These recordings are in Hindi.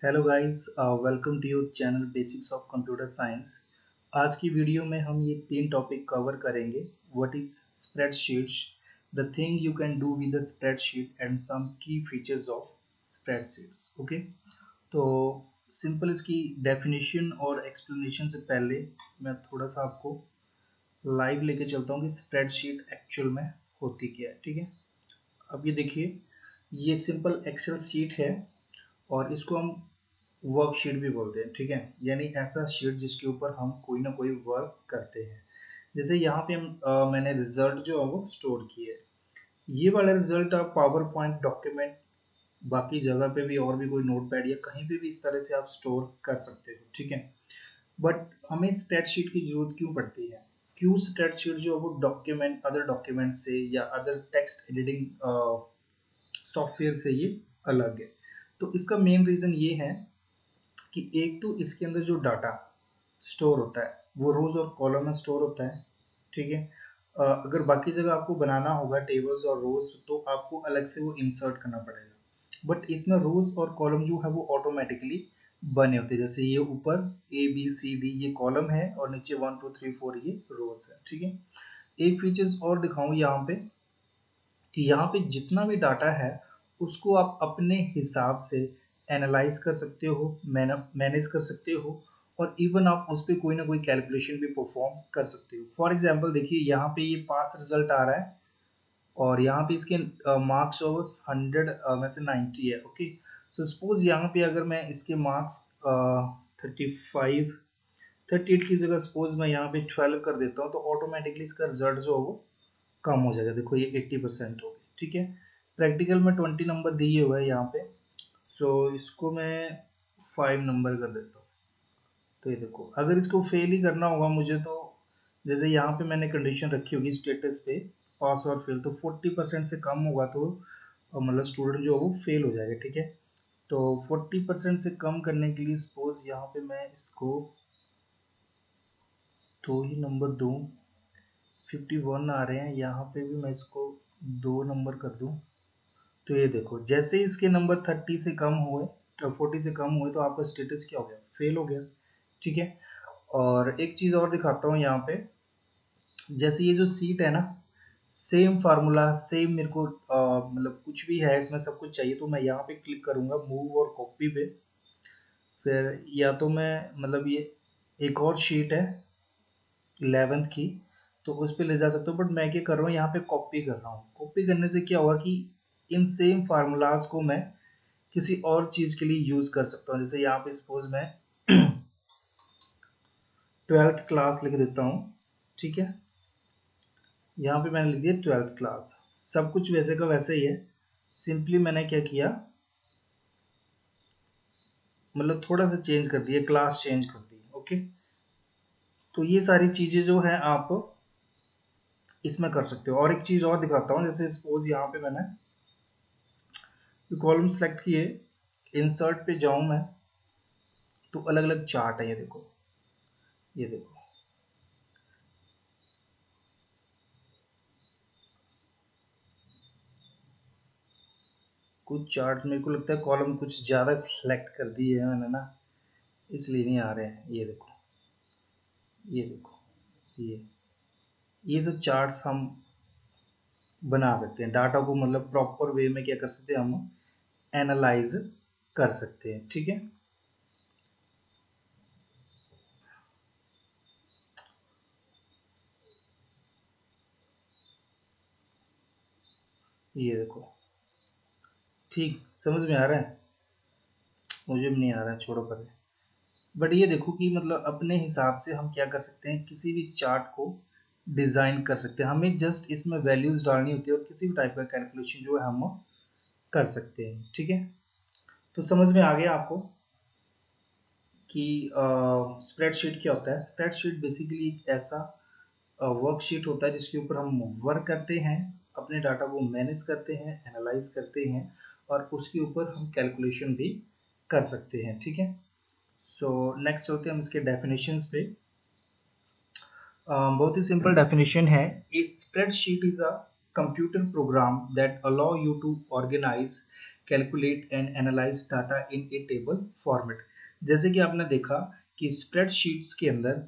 Hello guys, welcome to your channel basics of computer science. आज की वीडियो में हम ये तीन टॉपिक कवर करेंगे। What is spreadsheets, the thing you can do with the spreadsheet and some key features of spreadsheets. Okay, तो सिंपल इसकी डेफिनेशन और एक्सप्लेनेशन से पहले मैं थोड़ा सा आपको लाइव लेके चलता हूँ कि स्प्रेडशीट एक्चुअल में होती क्या है। ठीक है, अब ये देखिए, ये सिंपल एक्सेल शीट है और इसको हम वर्कशीट भी बोलते हैं। ठीक है, यानी ऐसा शीट जिसके ऊपर हम कोई ना कोई वर्क करते हैं। जैसे यहाँ पे मैंने रिजल्ट जो है वो स्टोर किए। ये वाला रिजल्ट आप पावर पॉइंट डॉक्यूमेंट, बाकी जगह पे भी और भी कोई नोटपैड या कहीं पे भी इस तरह से आप स्टोर कर सकते हो। ठीक है, बट हमें स्प्रेडशीट की जरूरत क्यों पड़ती है? क्यों स्प्रेडशीट जो है वो डॉक्यूमेंट, अदर डॉक्यूमेंट से या अदर टेक्स्ट एडिटिंग सॉफ्टवेयर से ये अलग है? तो इसका मेन रीज़न ये है कि एक तो इसके अंदर जो डाटा स्टोर होता है वो रोज और कॉलम में स्टोर होता है। ठीक है, अगर बाकी जगह आपको बनाना होगा टेबल्स और रोज तो आपको अलग से वो इंसर्ट करना पड़ेगा, बट इसमें रोज और कॉलम जो है वो ऑटोमेटिकली बने होते हैं। जैसे ये ऊपर ABCD ये कॉलम है और नीचे 1 2 3 4 ये रोज है। ठीक है, एक फीचर्स और दिखाऊं यहाँ पे कि यहाँ पे जितना भी डाटा है उसको आप अपने हिसाब से एनालाइज कर सकते हो, मैनेज कर सकते हो, और इवन आप उस पर कोई ना कोई कैलकुलेशन भी परफॉर्म कर सकते हो। फॉर एग्जांपल देखिए, यहाँ पे ये पास रिजल्ट आ रहा है और यहाँ पे इसके मार्क्स ओवर 100 में से 90 है। ओके, सो सपोज यहाँ पे अगर मैं इसके मार्क्स 35 38 की जगह सपोज मैं यहाँ पे 12 कर देता हूँ तो ऑटोमेटिकली इसका रिजल्ट जो है वो कम हो जाएगा। देखो ये 80% हो गई। ठीक है, प्रैक्टिकल में 20 नंबर दिए हुए है यहाँ पे, सो इसको मैं 5 नंबर कर देता हूँ। तो ये देखो, अगर इसको फेल ही करना होगा मुझे तो जैसे यहाँ पे मैंने कंडीशन रखी होगी स्टेटस पे पास और फेल, तो 40% से कम होगा तो मतलब स्टूडेंट जो है वो फेल हो जाएगा। ठीक है, तो 40% से कम करने के लिए सपोज यहाँ पे मैं इसको 2 ही नंबर दूँ, 51 आ रहे हैं, यहाँ पे भी मैं इसको 2 नंबर कर दूँ। तो ये देखो, जैसे ही इसके नंबर 30 से कम हुए, 40 से कम हुए, तो आपका स्टेटस क्या हो गया? फेल हो गया। ठीक है, और एक चीज़ और दिखाता हूँ यहाँ पे। जैसे ये जो सीट है ना, सेम फार्मूला, सेम मेरे को मतलब कुछ भी है इसमें सब कुछ चाहिए, तो मैं यहाँ पे क्लिक करूँगा मूव और कॉपी पे। फिर या तो मैं मतलब ये एक और शीट है 11th की, तो उस पर ले जा सकते हो, बट मैं क्या कर रहा हूँ यहाँ पे कॉपी कर रहा हूँ। कॉपी करने से क्या होगा कि इन सेम फार्मूलाज को मैं किसी और चीज़ के लिए यूज़ कर सकता हूँ। जैसे यहाँ पे सपोज मैं 12th क्लास लिख देता हूँ। ठीक है, यहाँ पे मैंने लिख दिया 12th क्लास, सब कुछ वैसे का वैसे ही है। सिंपली मैंने क्या किया, मतलब थोड़ा सा चेंज कर दिया, क्लास चेंज कर दी। ओके, तो ये सारी चीज़ें जो है आप इसमें कर सकते हो। और एक चीज़ और दिखाता हूँ, जैसे सपोज यहाँ पे मैंने कॉलम सेलेक्ट किए, इंसर्ट पे जाऊँ मैं, तो अलग अलग चार्ट है। ये देखो, ये देखो, कुछ चार्ट मेरे को लगता है कॉलम कुछ ज़्यादा सिलेक्ट कर दिए हैं मैंने ना, इसलिए नहीं आ रहे हैं। ये देखो, ये देखो, ये सब चार्ट्स हम बना सकते हैं। डाटा को मतलब प्रॉपर वे में क्या कर सकते हैं, हम एनालाइज कर सकते हैं। ठीक है, ये देखो, ठीक समझ में आ रहा है? मुझे भी नहीं आ रहा है, छोड़ो पर। बट ये देखो कि मतलब अपने हिसाब से हम क्या कर सकते हैं, किसी भी चार्ट को डिज़ाइन कर सकते हैं। हमें जस्ट इसमें वैल्यूज़ डालनी होती है और किसी भी टाइप का कैलकुलेशन जो है हम कर सकते हैं। ठीक है, तो समझ में आ गया आपको कि स्प्रेडशीट क्या होता है? स्प्रेडशीट बेसिकली एक ऐसा वर्कशीट होता है जिसके ऊपर हम वर्क करते हैं, अपने डाटा को मैनेज करते हैं, एनालाइज करते हैं, और उसके ऊपर हम कैलकुलेशन भी कर सकते हैं। ठीक है, सो नेक्स्ट चलते हैं हम इसके डेफिनेशंस पे। बहुत ही सिंपल डेफिनेशन है। A spreadsheet is a computer program that allow you to organise calculate and analyse data in a table format. जैसे कि आपने देखा कि स्प्रेडशीट्स के अंदर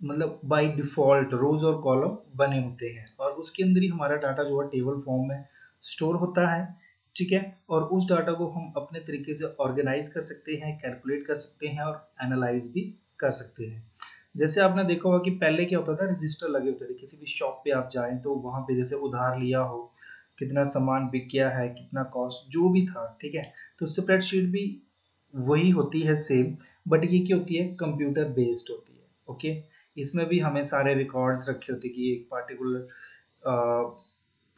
मतलब बाय डिफ़ॉल्ट रोज़ और कॉलम बने होते हैं और उसके अंदर ही हमारा डाटा जो है टेबल फॉर्म में स्टोर होता है, ठीक है? और उस डाटा को हम अपने तरीके से ऑर्गेनाइज़ कर सकते हैं, कैलकुलेट कर सकते हैं और एनालाइज़ भी कर सकते हैं। जैसे आपने देखा होगा कि पहले क्या होता था, रजिस्टर लगे होते थे, किसी भी शॉप पे आप जाएँ तो वहाँ पे जैसे उधार लिया हो, कितना सामान बिक गया है, कितना कॉस्ट जो भी था, ठीक है? तो स्प्रेडशीट भी वही होती है सेम, बट ये क्या होती है, कंप्यूटर बेस्ड होती है, ओके? इसमें भी हमें सारे रिकॉर्ड्स रखे होते हैं कि एक पार्टिकुलर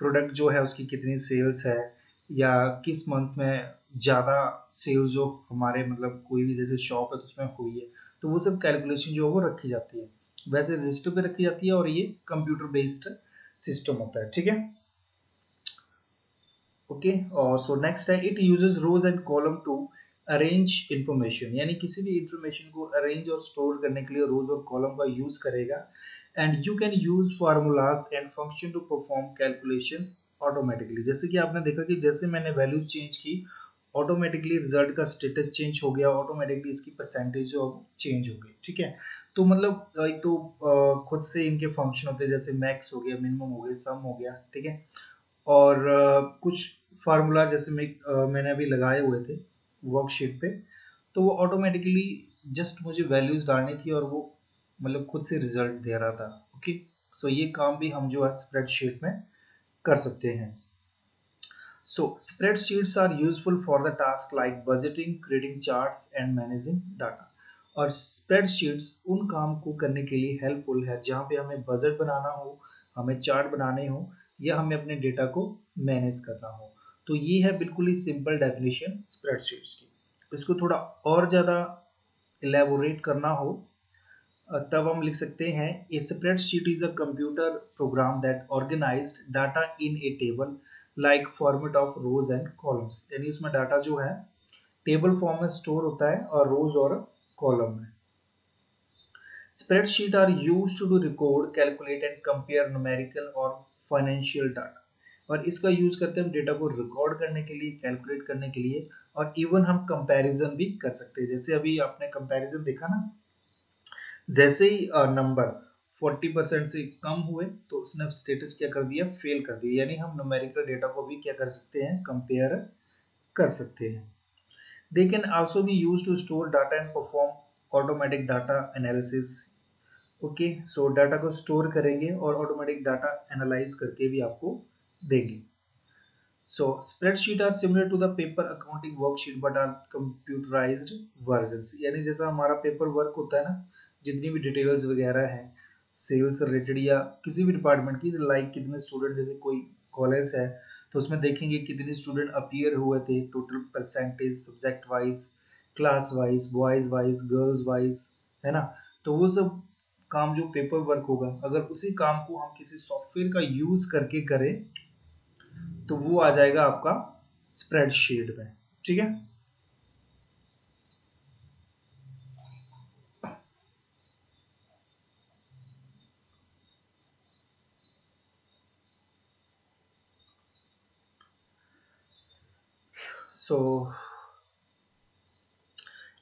प्रोडक्ट जो है उसकी कितनी सेल्स है या किस मंथ में ज़्यादा सेल जो हमारे मतलब कोई भी जैसे शॉप है तो उसमें हुई है, तो वो सब कैलकुलेशन जो है वो रखी जाती है, वैसे रजिस्टर पे रखी जाती है और ये कंप्यूटर बेस्ड सिस्टम होता है, ठीक है? ओके। और सो नेक्स्ट है, it uses rows and column to arrange information, यानी किसी भी इंफॉर्मेशन को अरेंज और स्टोर करने के लिए रोज और कॉलम का यूज करेगा। And you can use formulas and function to perform calculations automatically. जैसे कि आपने देखा कि जैसे मैंने वैल्यूज चेंज की, ऑटोमेटिकली रिजल्ट का स्टेटस चेंज हो गया, ऑटोमेटिकली इसकी परसेंटेज जो चेंज हो गई, ठीक है? तो मतलब एक तो खुद से इनके फंक्शन होते हैं, जैसे मैक्स हो गया, मिनिमम हो गया, सम हो गया, ठीक है? और कुछ फार्मूला जैसे मैंने अभी लगाए हुए थे वर्कशीट पे, तो वो ऑटोमेटिकली जस्ट मुझे वैल्यूज डालनी थी और वो मतलब खुद से रिजल्ट दे रहा था, ओके? सो ये काम भी हम जो है स्प्रेडशीट में कर सकते हैं। So spreadsheets are useful for the task like budgeting, creating charts and managing data. और स्प्रेडशीट्स उन काम को करने के लिए हेल्पफुल है जहाँ पे हमें बजट बनाना हो, हमें चार्ट बनाने हो या हमें अपने डेटा को मैनेज करना हो। तो ये है बिल्कुल ही सिंपल डेफिनेशन स्प्रेडशीट्स की। इसको थोड़ा और ज़्यादा इलेबोरेट करना हो तब हम लिख सकते हैं, a spreadsheet is a computer program that organised data in a table like format of rows and columns. यानी उसमें डाटा जो है टेबल फॉर्म में स्टोर होता है और रोज और कॉलम में। Spreadsheet are used to record, calculate and compare numerical और फाइनेंशियल डाटा। और इसका यूज करते हैं हम डेटा को रिकॉर्ड करने के लिए, कैलकुलेट करने के लिए, और इवन हम कंपैरिजन भी कर सकते हैं। जैसे अभी आपने कंपैरिजन देखा ना, जैसे ही नंबर 40% से कम हुए तो उसने स्टेटस क्या कर दिया, फेल कर दिया। यानी हम न्यूमेरिकल डेटा को भी क्या कर सकते हैं, कंपेयर कर सकते हैं। They can also be use to store data and perform automatic data analysis. Okay, so data को स्टोर करेंगे और ऑटोमेटिक डाटा एनालाइज करके भी आपको देंगे। So spreadsheet are similar to the paper accounting worksheet but are computerised versions. यानी जैसा हमारा पेपर वर्क होता है ना, जितनी भी डिटेल्स वगैरह हैं सेल्स रिलेटेड या किसी भी डिपार्टमेंट की, लाइक कितने स्टूडेंट, जैसे कोई कॉलेज है तो उसमें देखेंगे कितने स्टूडेंट अपीयर हुए थे, total percentage, subject wise, class wise, boys wise, girls wise, है ना? तो वो सब काम जो पेपर वर्क होगा, अगर उसी काम को हम किसी सॉफ्टवेयर का यूज करके करें तो वो आ जाएगा आपका स्प्रेडशीट में, ठीक है? So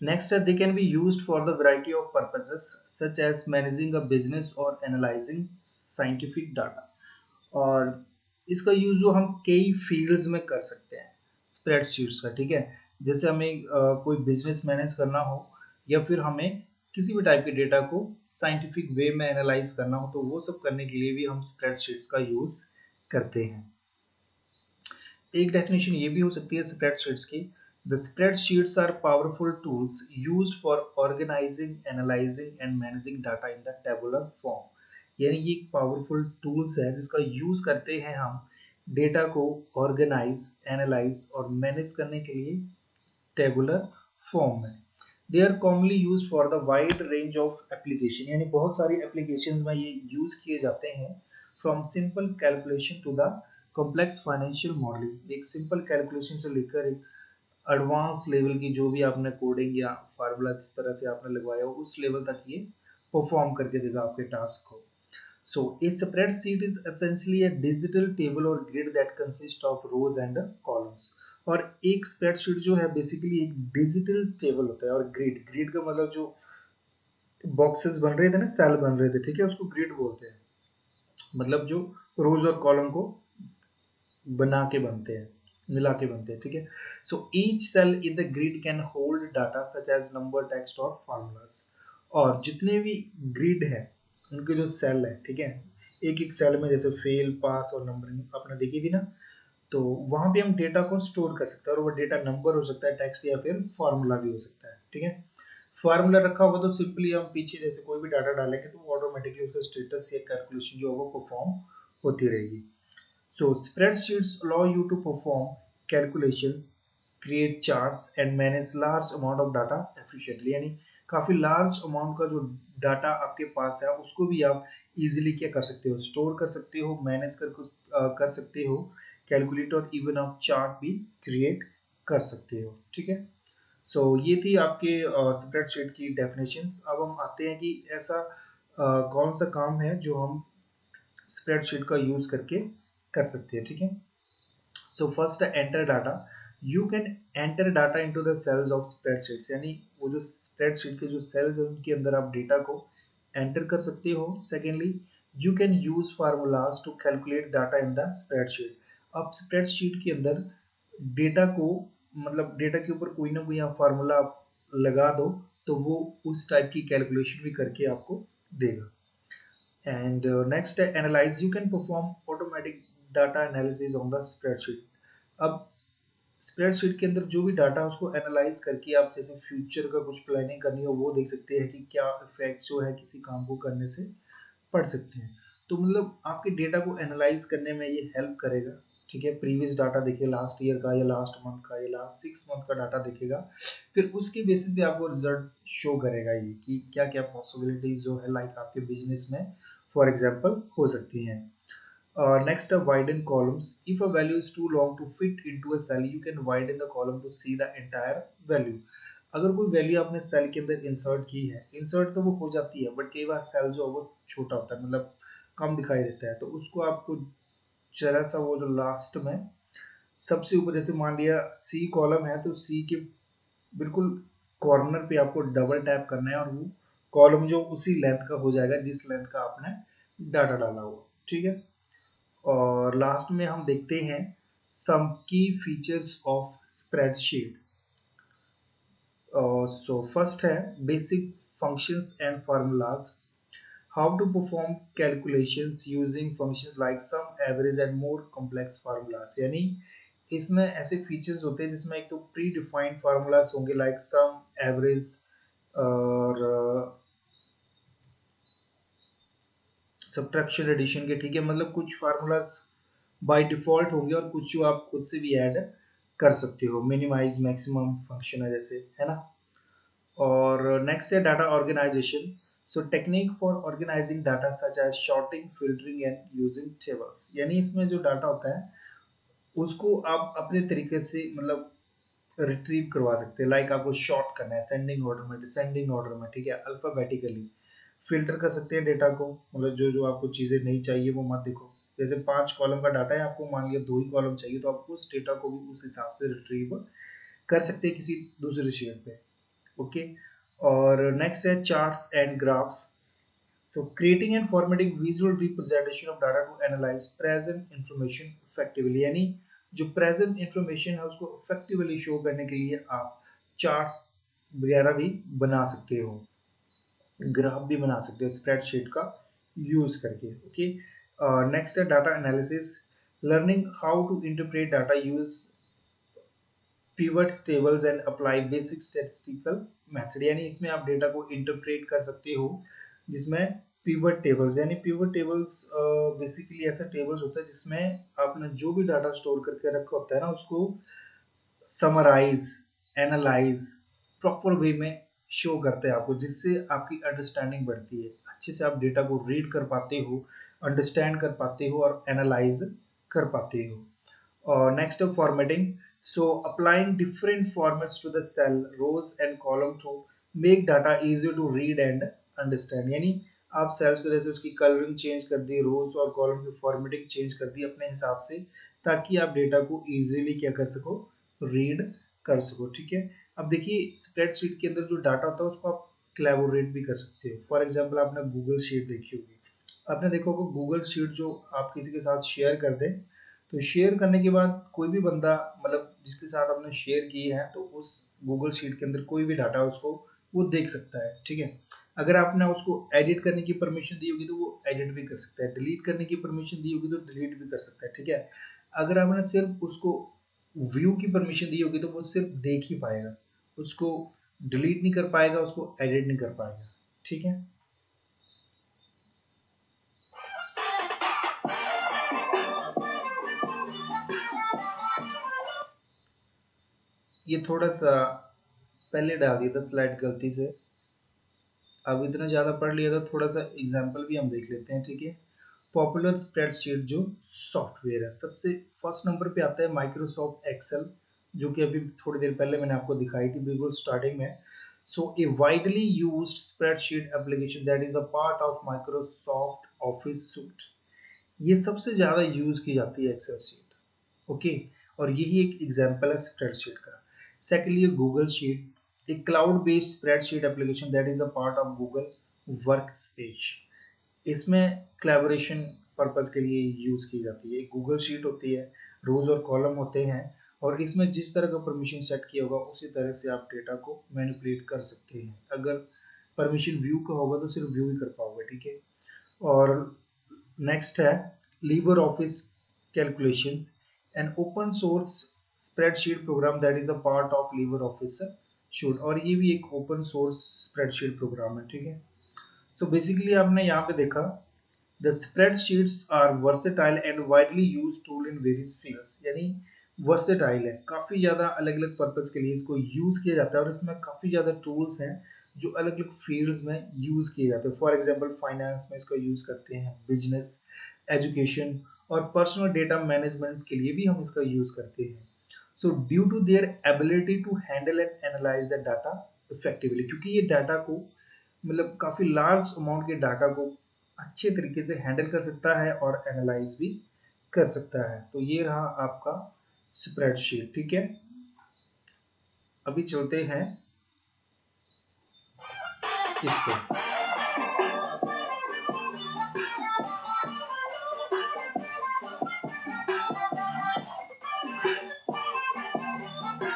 next, they can be used for the variety of purposes such as managing a business or analyzing scientific data। और इसका यूज जो हम कई फील्ड्स में कर सकते हैं स्प्रेडशीट्स का, ठीक है? जैसे हमें कोई बिजनेस मैनेज करना हो या फिर हमें किसी भी टाइप के डेटा को साइंटिफिक वे में एनालाइज करना हो, तो वो सब करने के लिए भी हम स्प्रेडशीट्स का यूज करते हैं। एक डेफिनेशन ये भी हो सकती है स्प्रेडशीट्स की, the spreadsheets are powerful tools use for organising, analysing and managing data in the tabular form. यानी ये एक पावरफुल टूल्स है जिसका यूज करते हैं हम डेटा को ऑर्गेनाइज, एनालाइज और मैनेज करने के लिए टेबुलर फॉर्म में। They are commonly use for the wide range of application, यानी बहुत सारी एप्लीकेशंस में ये यूज किए जाते हैं। From simple calculation to the complex financial modelling, एक सिंपल कैलकुलेशन से लेकर एक एडवांस लेवल की जो भी आपने कोडिंग या फार्मूला जिस तरह से आपने लगवाया हो उस लेवल तक ये परफॉर्म करके देगा आपके टास्क को। So a spreadsheet is essentially a digital table or grid that consists of rows and columns। और एक स्प्रेडशीट जो है बेसिकली एक डिजिटल टेबल होता है, और ग्रिड ग्रिड का मतलब जो बॉक्सेस बन रहे थे ना, सेल बन रहे थे, ठीक है, उसको ग्रिड बोलते हैं, मतलब जो रोज और कॉलम को बना के बनते हैं, मिला के बनते हैं, ठीक है। So each cell in the grid can hold data such as number, text और फार्मूलाज। और जितने भी ग्रिड है उनके जो सेल है, ठीक है, एक एक सेल में जैसे फेल, पास और नंबरिंग आपने देखी थी ना, तो वहां पे हम डेटा को स्टोर कर सकते हैं, और वो डेटा नंबर हो सकता है, टेक्स्ट या फिर फार्मूला भी हो सकता है, ठीक है। फार्मूला रखा होगा तो सिंपली हम पीछे जैसे कोई भी डाटा डालेंगे तो ऑटोमेटिकली उसका स्टेटस या कैलकुलेशन जो होगा परफॉर्म होती रहेगी। So spreadsheets allow you to perform calculations, create charts and manage large amount of data efficiently। यानी काफी large amount का जो डाटा आपके पास है उसको भी आप इजीली क्या कर सकते हो, स्टोर कर सकते हो, मैनेज कर सकते हो, कैलकुलेट और इवन आप चार्ट भी क्रिएट कर सकते हो, ठीक है। सो ये थी आपके स्प्रेडशीट की डेफिनेशंस। अब हम आते हैं कि ऐसा कौन सा काम है जो हम स्प्रेडशीट का यूज करके कर सकते हैं, ठीक है। So first enter data. You can enter data into the cells of spreadsheets, यानी वो जो स्प्रेडशीट के जो सेल्स है उनके अंदर आप डेटा को एंटर कर सकते हो। Secondly, you can use formulas to calculate data in the spreadsheet. अब स्प्रेडशीट के अंदर डेटा को, मतलब डेटा के ऊपर कोई ना कोई आप फार्मूला आप लगा दो तो वो उस टाइप की कैलकुलेशन भी करके आपको देगा। And next analyze, you can perform automatic data analysis on the spreadsheet। अब स्प्रेडशीट के अंदर जो भी डाटा है उसको एनालाइज करके आप जैसे फ्यूचर का कुछ प्लानिंग करनी हो वो देख सकते हैं कि क्या इफेक्ट जो है किसी काम को करने से पड़ सकते हैं। तो मतलब आपके डेटा को एनालाइज करने में ये हेल्प करेगा, ठीक है। प्रीवियस डाटा देखिए, लास्ट ईयर का या लास्ट मंथ का या लास्ट 6 मंथ का डाटा देखेगा, फिर उसके बेसिस पे आपको रिजल्ट शो करेगा ये कि क्या क्या पॉसिबिलिटीज जो है लाइक आपके बिजनेस में फॉर एग्जांपल हो सकती हैं। Next, widen columns. If a value is too long to fit into a cell, you can widen the column to see the entire value। अगर कोई वैल्यू आपने सेल के अंदर इंसर्ट की है, इंसर्ट तो वो हो जाती है, बट कई बार सेल जो है वो छोटा होता है, मतलब कम दिखाई देता है, तो उसको आपको जरा सा वो जो लास्ट में सबसे ऊपर, जैसे मान लिया सी कॉलम है, तो सी के बिल्कुल कॉर्नर पे आपको डबल टैप करना है और वो कॉलम जो उसी लेंथ का हो जाएगा जिस लेंथ का आपने डाटा डाला हुआ, ठीक है। और लास्ट में हम देखते हैं some key features of spreadsheet. So first है basic functions and formulas. How to perform calculations using functions like sum, average and more complex formulas. यानी इसमें ऐसे फीचर्स होते हैं जिसमें एक तो प्री डिफाइंड फार्मूलाज होंगे लाइक सम, एवरेज और सब्ट्रैक्शन, एडिशन के, ठीक है, मतलब कुछ फार्मूलाज बाय डिफॉल्ट होंगे और कुछ जो आप खुद से भी ऐड कर सकते हो, मिनिमाइज, मैक्सिमम फंक्शन है जैसे, है ना। और नेक्स्ट है data organisation. So technique for organising data such as sorting, filtering and using tables. यानी इसमें जो डाटा होता है उसको आप अपने तरीके से मतलब रिट्रीव करवा सकते हैं, लाइक आपको शॉर्ट करना है सेंडिंग ऑर्डर में, डिसेंडिंग ऑर्डर में, ठीक है, अल्फाबेटिकली फिल्टर कर सकते हैं डेटा को, मतलब जो जो आपको चीज़ें नहीं चाहिए वो मत देखो। जैसे 5 कॉलम का डाटा है, आपको मान लिया 2 ही कॉलम चाहिए, तो आप उस डेटा को भी उस हिसाब से रिट्रीव कर सकते हैं किसी दूसरे शीट पे, ओके। और नेक्स्ट है charts and graphs. So creating and formatting visual representation of data to analyse present information effectively. यानी जो प्रेजेंट इंफॉर्मेशन है उसको इफेक्टिवली शो करने के लिए आप चार्ट्स वगैरह भी बना सकते हो, ग्राफ भी बना सकते हो स्प्रेडशीट का यूज करके, ओके। नेक्स्ट है data analysis. Learning how to interpret data, use pivot tables and apply basic statistical method. यानी इसमें आप डेटा को इंटरप्रेट कर सकते हो जिसमें पिवट टेबल्स, यानी पिवट टेबल्स बेसिकली ऐसा टेबल्स होता है जिसमें आपने जो भी डाटा स्टोर करके रखा होता है ना उसको समराइज, एनालाइज प्रॉपर वे में शो करते हैं आपको, जिससे आपकी अंडरस्टैंडिंग बढ़ती है, अच्छे से आप डेटा को रीड कर पाते हो, अंडरस्टैंड कर पाते हो और एनालाइज कर पाते हो। Next up, formatting. So applying different formats to the cell, rows and column to make data easier to read and understand। यानी आप सेल्स को जैसे उसकी कलरिंग चेंज कर दी, रोज और कॉलम की फॉर्मेटिंग चेंज कर दी अपने हिसाब से, ताकि आप डेटा को इजीली क्या कर सको, रीड कर सको। ठीक है, अब देखिए स्प्रेडशीट के अंदर जो डाटा होता है उसको आप कोलैबोरेट भी कर सकते हो। फॉर एग्जांपल आपने गूगल शीट देखी होगी, आपने देखा होगा गूगल शीट जो आप किसी के साथ शेयर कर दें, तो शेयर करने के बाद कोई भी बंदा मतलब जिसके साथ आपने शेयर की है तो उस गूगल शीट के अंदर कोई भी डाटा उसको वो देख सकता है। ठीक है, अगर आपने उसको एडिट करने की परमिशन दी होगी तो वो एडिट भी कर सकता है, डिलीट करने की परमिशन दी होगी तो डिलीट भी कर सकता है। ठीक है, अगर आपने सिर्फ उसको व्यू की परमिशन दी होगी तो वो सिर्फ देख ही पाएगा, उसको डिलीट नहीं कर पाएगा, उसको एडिट नहीं कर पाएगा। ठीक है, ये थोड़ा सा पहले डाल दिया था स्लाइड गलती से, अब इतना ज़्यादा पढ़ लिया था, थोड़ा सा एग्जाम्पल भी हम देख लेते हैं। ठीक है, पॉपुलर स्प्रेडशीट जो सॉफ्टवेयर है, सबसे फर्स्ट नंबर पे आता है माइक्रोसॉफ्ट एक्सेल, जो कि अभी थोड़ी देर पहले मैंने आपको दिखाई थी बिल्कुल स्टार्टिंग में। So a widely used spreadsheet application that is a part of Microsoft Office suite, ये सबसे ज़्यादा यूज़ की जाती है एक्सेल शीट। ओके, और यही एक एग्जांपल है स्प्रेडशीट का। सेकेंडली गूगल शीट, एक cloud based spreadsheet application that is a part of Google work space, इसमें कोलैबोरेशन पर्पस के लिए यूज़ की जाती है। गूगल शीट होती है, रोज और कॉलम होते हैं, और इसमें जिस तरह का परमिशन सेट किया होगा उसी तरह से आप डेटा को मैनिपुलेट कर सकते हैं। अगर परमिशन व्यू का होगा तो सिर्फ व्यू ही कर पाओगे। ठीक है, और नेक्स्ट है लीवर Office calculations, an open source spreadsheet program that is a part of लीवर ऑफिस शूट, और ये भी एक ओपन सोर्स स्प्रेडशीट प्रोग्राम है। ठीक है, सो बेसिकली आपने यहाँ पे देखा the spreadsheets are versatile and widely use tool in various fields, यानी वर्सेटाइल है, काफ़ी ज़्यादा अलग अलग पर्पज़ के लिए इसको यूज़ किया जाता है, और इसमें काफ़ी ज़्यादा टूल्स हैं जो अलग अलग फील्ड्स में यूज़ किए जाते हैं। फॉर एग्जांपल फाइनेंस में इसका यूज़ करते हैं, बिजनेस, एजुकेशन और पर्सनल डेटा मैनेजमेंट के लिए भी हम इसका यूज़ करते हैं। So due to their ability to handle and analyse the data effectively, क्योंकि ये डाटा को मतलब काफ़ी लार्ज अमाउंट के डाटा को अच्छे तरीके से हैंडल कर सकता है और एनालाइज भी कर सकता है। तो ये रहा आपका स्प्रेडशीट। ठीक है, अभी चलते हैं इस पे।